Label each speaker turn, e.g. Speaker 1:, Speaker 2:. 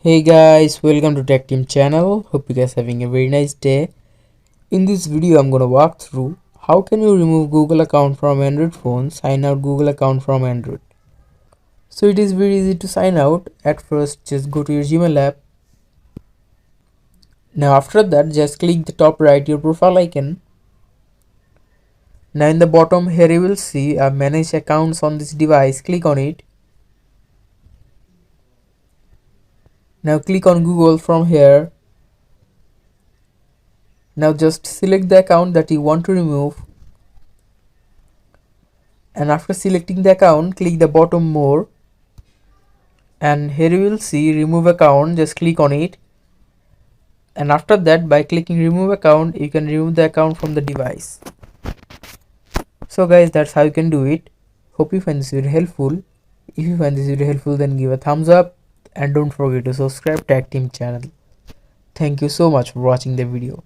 Speaker 1: Hey guys, welcome to Tech Team channel. Hope you guys having a very nice day. In this video, I'm gonna walk through how can you remove Google account from Android phone, sign out Google account from Android. So it is very easy to sign out. At first, just go to your Gmail app. Now after that, just click the top right your profile icon. Now in the bottom here you will see manage accounts on this device. Click on it. Now click on Google from here. Now just select the account that you want to remove. And after selecting the account, click the bottom more, and here you will see remove account. Just click on it, and after that by clicking remove account you can remove the account from the device. So guys, that's how you can do it. Hope you find this video helpful. If you find this video helpful, then give a thumbs up and don't forget to subscribe Tech Team channel. Thank you so much for watching the video.